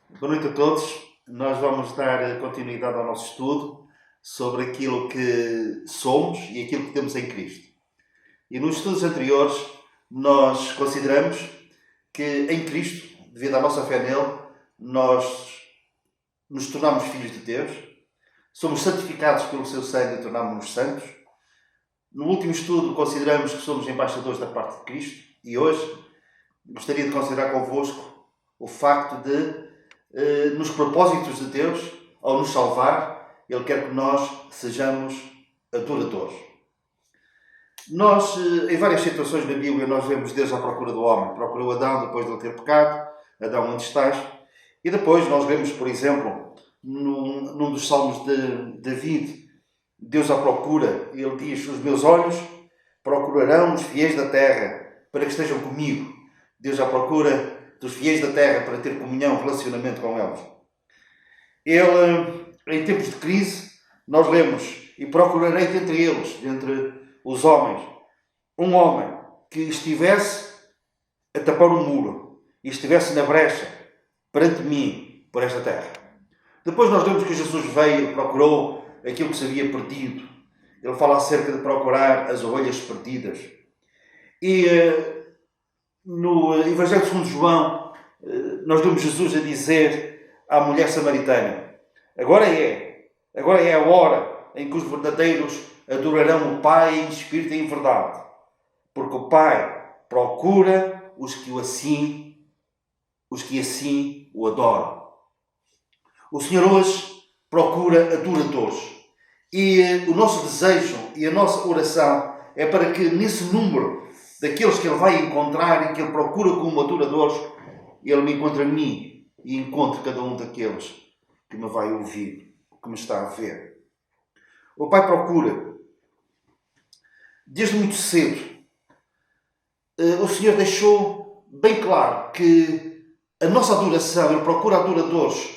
Boa noite a todos. Nós vamos dar continuidade ao nosso estudo sobre aquilo que somos e aquilo que temos em Cristo. E nos estudos anteriores, nós consideramos que em Cristo, devido à nossa fé nele, nós nos tornamos filhos de Deus, somos santificados pelo seu sangue e tornamos-nos santos. No último estudo, consideramos que somos embaixadores da parte de Cristo e hoje gostaria de considerar convosco o facto de nos propósitos de Deus, ao nos salvar, Ele quer que nós sejamos adoradores. Nós, em várias situações na Bíblia, nós vemos Deus à procura do homem. Procurou Adão depois de ele ter pecado. Adão, onde estás? E depois nós vemos, por exemplo, num dos salmos de David, Deus à procura. Ele diz, os meus olhos procurarão os fiéis da terra para que estejam comigo. Deus à procura dos fiéis da terra para ter comunhão, relacionamento com eles. Ele, em tempos de crise, nós lemos, e procurarei dentre eles, dentre os homens, um homem que estivesse a tapar o muro e estivesse na brecha perante mim, por esta terra. Depois nós lemos que Jesus veio e procurou aquilo que se havia perdido. Ele fala acerca de procurar as ovelhas perdidas. E no Evangelho segundo João, nós vemos Jesus a dizer à mulher samaritana, agora é a hora em que os verdadeiros adorarão o Pai em espírito e em verdade, porque o Pai procura os que assim o adoram. O Senhor hoje procura adoradores e o nosso desejo e a nossa oração é para que nesse número daqueles que Ele vai encontrar e que Ele procura como adoradores, Ele me encontre a mim e encontre cada um daqueles que me vai ouvir, que me está a ver. O Pai procura, desde muito cedo, o Senhor deixou bem claro que a nossa adoração, Ele procura adoradores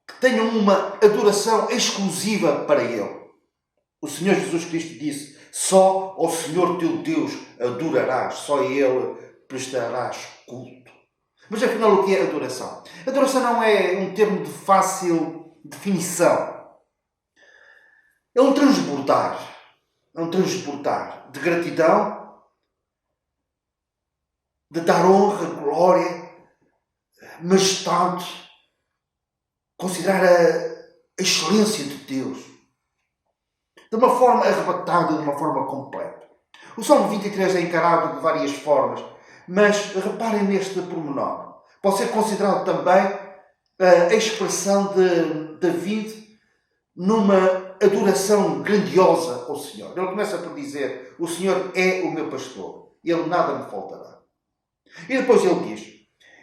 que tenham uma adoração exclusiva para Ele. O Senhor Jesus Cristo disse, só ao Senhor teu Deus adorarás, só a Ele prestarás culto. Mas afinal, o que é adoração? Adoração não é um termo de fácil definição. É um transbordar de gratidão, de dar honra, glória, majestade, considerar a excelência de Deus, de uma forma arrebatada, de uma forma completa. O Salmo 23 é encarado de várias formas, mas reparem neste pormenor. Pode ser considerado também a expressão de David numa adoração grandiosa ao Senhor. Ele começa por dizer, o Senhor é o meu pastor, Ele nada me faltará. E depois ele diz,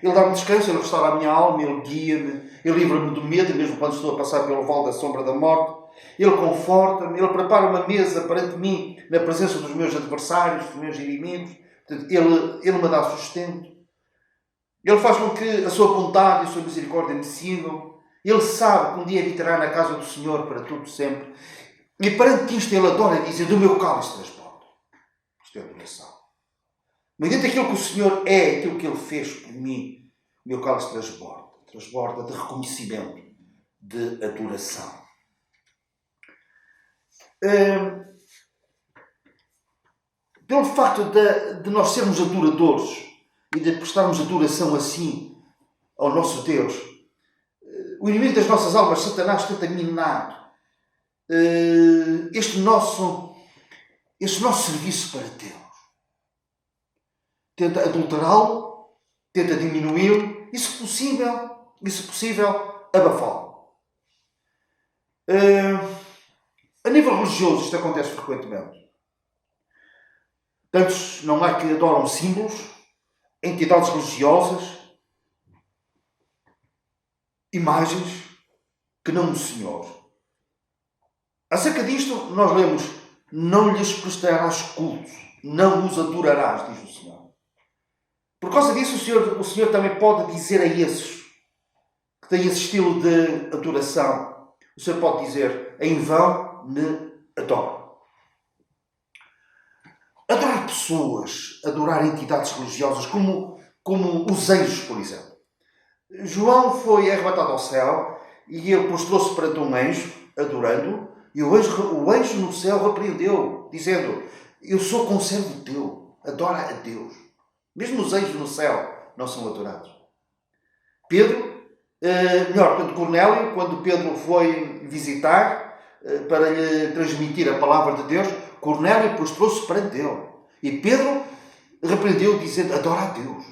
Ele dá-me descanso, Ele restaura a minha alma, Ele guia-me, Ele livra-me do medo, mesmo quando estou a passar pelo vale da sombra da morte. Ele conforta-me, Ele prepara uma mesa perante mim, na presença dos meus adversários, dos meus inimigos. Ele me dá sustento. Ele faz com que a sua vontade e a sua misericórdia me sigam. Ele sabe que um dia habitará na casa do Senhor para tudo sempre. E perante isto ele adora dizer, do meu cálice transborda. Isto é adoração. Mediante aquilo que o Senhor é, aquilo que Ele fez por mim, o meu cálice transborda. Transborda de reconhecimento, de adoração. Pelo facto de nós sermos adoradores e de prestarmos adoração assim ao nosso Deus, o inimigo das nossas almas, Satanás, tenta minar este nosso serviço para Deus. Tenta adulterá-lo, tenta diminuí-lo e, se possível, abafá-lo. A nível religioso, isto acontece frequentemente. Tantos não há que adoram símbolos, entidades religiosas, imagens, que não o Senhor. Acerca disto, nós lemos, não lhes prestarás culto, não os adorarás, diz o Senhor. Por causa disso, o Senhor também pode dizer a esses que têm esse estilo de adoração, o Senhor pode dizer, em vão me adoram. Adorar pessoas, adorar entidades religiosas, como os anjos, por exemplo. João foi arrebatado ao céu e ele prostrou-se perante um anjo, adorando, e o anjo no céu repreendeu, dizendo: eu sou conservo teu, adora a Deus. Mesmo os anjos no céu não são adorados. Cornélio, quando Pedro foi visitar para lhe transmitir a palavra de Deus, Cornélio prostrou-se perante ele. E Pedro repreendeu, dizendo: adora a Deus,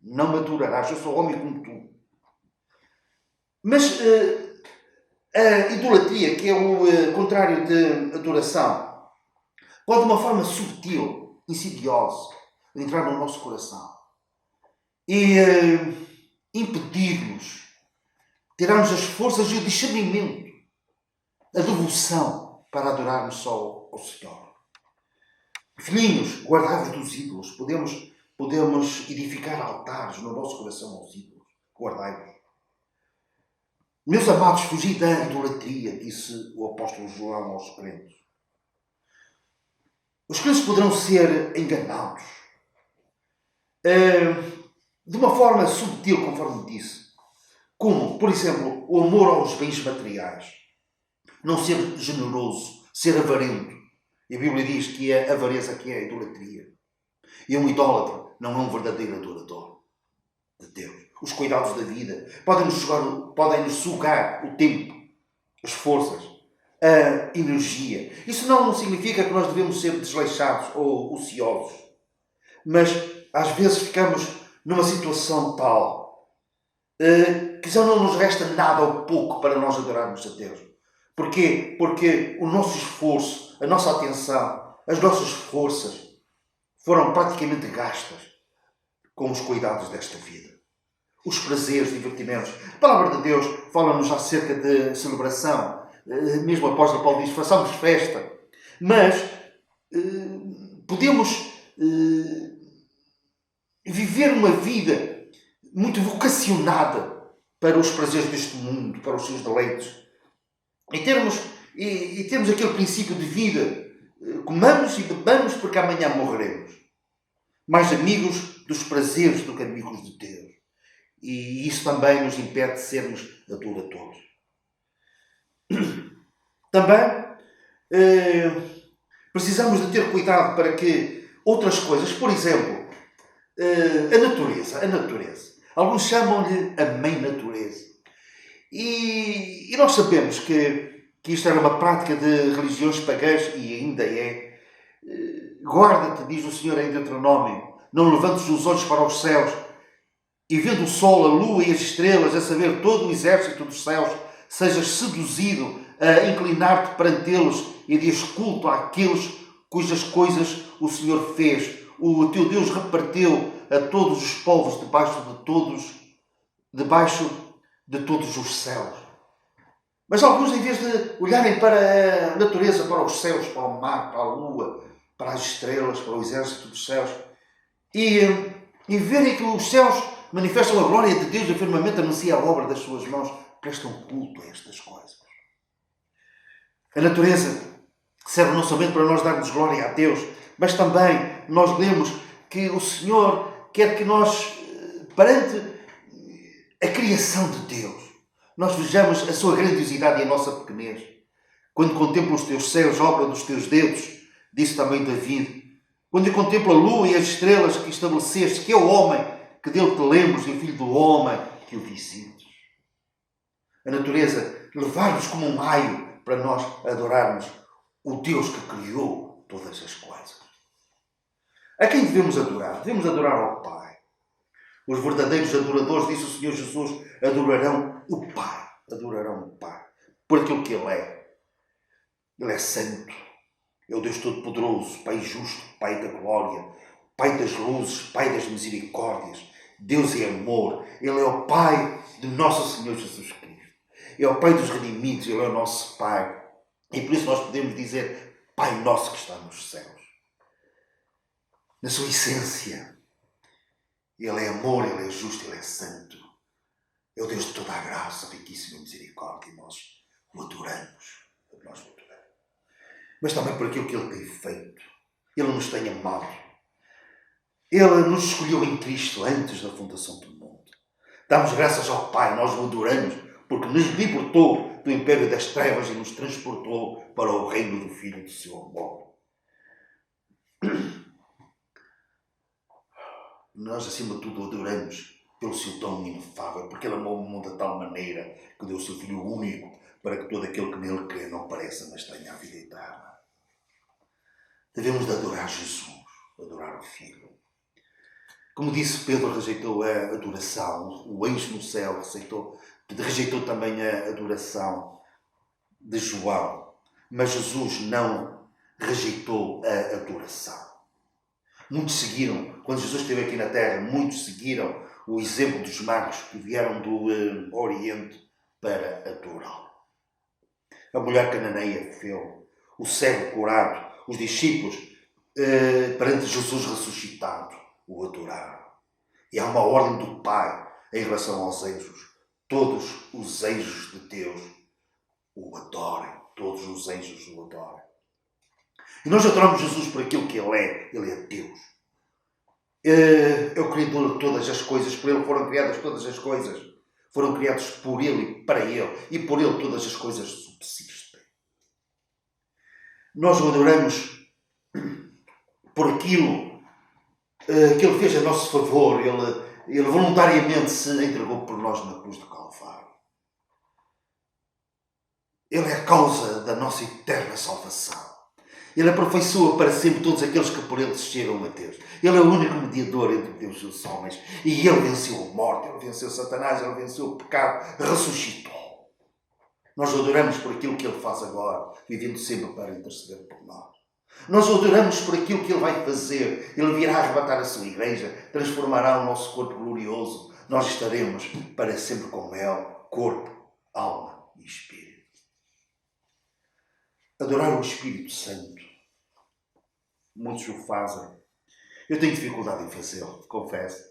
não me adorarás, eu sou homem como tu. Mas a idolatria, que é o contrário de adoração, pode de uma forma subtil, insidiosa, entrar no nosso coração e impedir-nos, tirar-nos as forças e o discernimento, a devoção para adorarmos só ao Senhor. Filhinhos, guardai-vos dos ídolos. Podemos edificar altares no nosso coração aos ídolos. Guardai-vos. Meus amados, fugi da idolatria, disse o apóstolo João aos crentes. Os crentes poderão ser enganados de uma forma subtil, conforme disse. Como, por exemplo, o amor aos bens materiais. Não ser generoso, ser avarento. E a Bíblia diz que é a avareza que é a idolatria. E um idólatra não é um verdadeiro adorador de Deus. Os cuidados da vida podem-nos sugar o tempo, as forças, a energia. Isso não significa que nós devemos ser desleixados ou ociosos. Mas, às vezes, ficamos numa situação tal que já não nos resta nada ou pouco para nós adorarmos a Deus. Porquê? Porque o nosso esforço, a nossa atenção, as nossas forças foram praticamente gastas com os cuidados desta vida. Os prazeres, divertimentos. A palavra de Deus fala-nos acerca de celebração. Mesmo o apóstolo Paulo diz: façamos festa. Mas podemos viver uma vida muito vocacionada para os prazeres deste mundo, para os seus deleites. E termos aquele princípio de vida: comamos e bebamos porque amanhã morreremos. Mais amigos dos prazeres do que amigos de Deus. E isso também nos impede de sermos adoradores. Também precisamos de ter cuidado para que outras coisas, por exemplo, a natureza. Alguns chamam-lhe a mãe natureza. E nós sabemos que isto era uma prática de religiões pagãs e ainda é. Guarda-te, diz o Senhor em Deuteronômio, não levantes os olhos para os céus e vendo o sol, a lua e as estrelas, a saber todo o exército dos céus, sejas seduzido a inclinar-te perante eles e dês culto àqueles cujas coisas o Senhor fez. O teu Deus reparteu a todos os povos debaixo de todos os céus. Mas alguns, em vez de olharem para a natureza, para os céus, para o mar, para a lua, para as estrelas, para o exército dos céus, e verem que os céus manifestam a glória de Deus e o firmamento anuncia a obra das suas mãos, prestam culto a estas coisas. A natureza serve não somente para nós darmos glória a Deus, mas também nós lemos que o Senhor quer que nós, perante a criação de Deus, nós vejamos a sua grandiosidade e a nossa pequenez. Quando contemplo os teus céus, obra dos teus dedos, disse também David. Quando eu contemplo a lua e as estrelas que estabeleceste, que é o homem, que dele te lembres, e o filho do homem, que o visites. A natureza levar-nos como um aio para nós adorarmos o Deus que criou todas as coisas. A quem devemos adorar? Devemos adorar ao Pai. Os verdadeiros adoradores, disse o Senhor Jesus, adorarão o Pai. Adorarão o Pai. Por aquilo que Ele é. Ele é santo. É o Deus Todo-Poderoso, Pai justo, Pai da glória, Pai das luzes, Pai das misericórdias. Deus é amor. Ele é o Pai de nosso Senhor Jesus Cristo. É o Pai dos redimidos. Ele é o nosso Pai. E por isso nós podemos dizer: Pai nosso que está nos céus. Na sua essência, Ele é amor, Ele é justo, Ele é santo. É o Deus de toda a graça, riquíssima misericórdia. E nós o adoramos. Nós o adoramos. Mas também por aquilo que Ele tem feito. Ele nos tem amado. Ele nos escolheu em Cristo antes da fundação do mundo, Damos graças ao Pai, nós o adoramos, porque nos libertou do império das trevas e nos transportou para o reino do Filho do seu amor. Nós, acima de tudo, o adoramos pelo seu dom inefável, porque Ele amou o mundo de tal maneira que deu o seu Filho único para que todo aquele que nele crê não pereça, mas tenha a vida eterna. Devemos de adorar Jesus, adorar o Filho. Como disse, Pedro rejeitou a adoração, o anjo no céu rejeitou também a adoração de João, mas Jesus não rejeitou a adoração. Muitos seguiram, quando Jesus esteve aqui na terra, muitos seguiram o exemplo dos magos que vieram do Oriente para adorá-lo. A mulher cananeia fez, o cego curado, os discípulos perante Jesus ressuscitado o adoraram. E há uma ordem do Pai em relação aos anjos. Todos os anjos de Deus o adorem. Todos os anjos o adorem. E nós adoramos Jesus por aquilo que Ele é. Ele é Deus. É o Criador de todas as coisas. Por Ele foram criadas todas as coisas. Foram criados por Ele e para Ele. E por Ele todas as coisas subsistem. Nós o adoramos por aquilo que Ele fez a nosso favor. Ele voluntariamente se entregou por nós na cruz do Calvário. Ele é a causa da nossa eterna salvação. Ele aperfeiçoa para sempre todos aqueles que por Ele chegam a Deus. Ele é o único mediador entre Deus e os homens. E Ele venceu a morte, Ele venceu Satanás, Ele venceu o pecado, ressuscitou. Nós o adoramos por aquilo que Ele faz agora, vivendo sempre para interceder por nós. Nós o adoramos por aquilo que Ele vai fazer. Ele virá arrebatar a sua igreja, transformará o nosso corpo glorioso. Nós estaremos para sempre com Ele, corpo, alma e espírito. Adorar o Espírito Santo. Muitos o fazem. Eu tenho dificuldade em fazê-lo, confesso.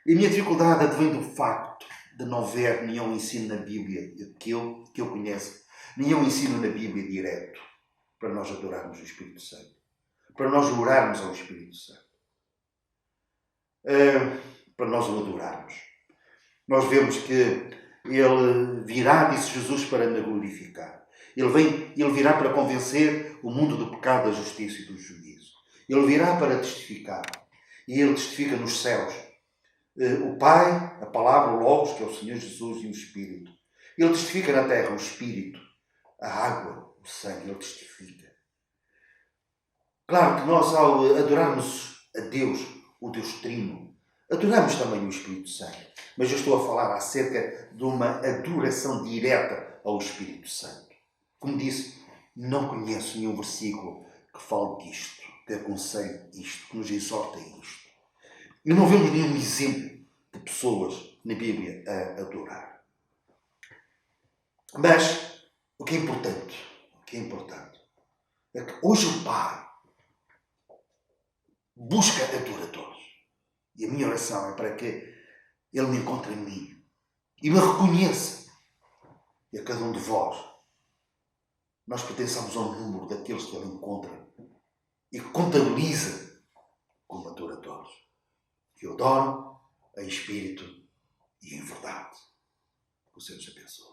E a minha dificuldade advém do facto de não ver nenhum ensino na Bíblia que eu conheço, nenhum ensino na Bíblia direto para nós adorarmos o Espírito Santo. Para nós orarmos ao Espírito Santo. Para nós o adorarmos. Nós vemos que Ele virá, disse Jesus, para me glorificar. Ele virá para convencer o mundo do pecado, da justiça e do juízo. Ele virá para testificar. E Ele testifica nos céus. O Pai, a Palavra, o Logos, que é o Senhor Jesus, e o Espírito. Ele testifica na terra o Espírito, a água, o sangue. Ele testifica. Claro que nós, ao adorarmos a Deus, o Deus Trino, adoramos também o Espírito Santo. Mas eu estou a falar acerca de uma adoração direta ao Espírito Santo. Como disse, não conheço nenhum versículo que fale disto, que aconselhe isto, que nos exorte a isto. E não vemos nenhum exemplo de pessoas na Bíblia a adorar. Mas o que é importante é que hoje o Pai busca adoradores. E a minha oração é para que Ele me encontre em mim e me reconheça. E a cada um de vós, nós pertencemos ao número daqueles que Ele encontra e que contabiliza como adoradores, que o adoram em espírito e em verdade. Que o Senhor nos abençoe.